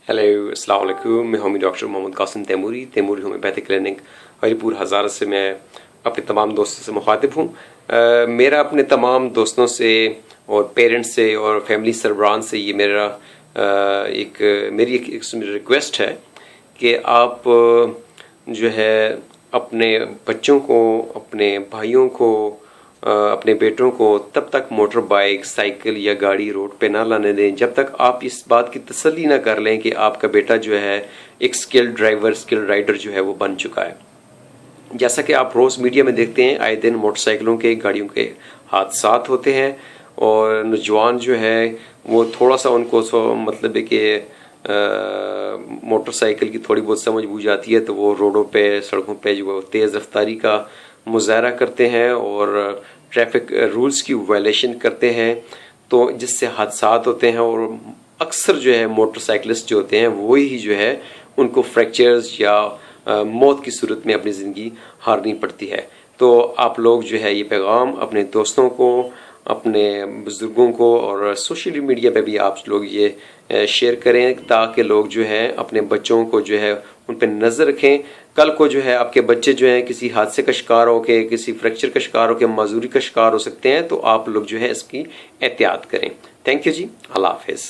Hello अस्सलाम वालेकुम, मैं हूं doctor Mohammad Qasim Taimuri homeopathic clinic Haripur Hazara से। मैं अपने तमाम दोस्तों से मुखातिब हूं। मेरा अपने तमाम दोस्तों से और पेरेंट्स से और फैमिली सरबरान से ये मेरी एक रिक्वेस्ट है कि आप जो है अपने बच्चों को, अपने भाइयों को, अपने बेटों को तब तक मोटर बाइक, साइकिल या गाड़ी रोड पे ना लाने दें जब तक आप इस बात की तसल्ली ना कर लें कि आपका बेटा जो है एक स्किल्ड राइडर जो है वो बन चुका है। जैसा कि आप रोज़ मीडिया में देखते हैं, आए दिन मोटरसाइकिलों के, गाड़ियों के हादसात होते हैं और नौजवान जो है वो थोड़ा सा उनको मतलब है कि मोटरसाइकिल की थोड़ी बहुत समझ बूझ आती है तो वो रोडों पे, सड़कों पे जो तेज़ रफ्तारी का मुजाहरा करते हैं और ट्रैफिक रूल्स की वायलेशन करते हैं, तो जिससे हादसात होते हैं और अक्सर जो है मोटरसाइकिलिस्ट जो होते हैं वही जो है उनको फ्रैक्चर्स या मौत की सूरत में अपनी ज़िंदगी हारनी पड़ती है। तो आप लोग जो है ये पैगाम अपने दोस्तों को, अपने बुज़ुर्गों को और सोशल मीडिया पे भी आप लोग ये शेयर करें ताकि लोग जो है अपने बच्चों को जो है उन पर नज़र रखें। कल को जो है आपके बच्चे जो है किसी हादसे का शिकार हो के, किसी फ्रैक्चर का शिकार हो के, माजूरी का शिकार हो सकते हैं, तो आप लोग जो है इसकी एहतियात करें। थैंक यू जी, अल्लाह हाफिज़।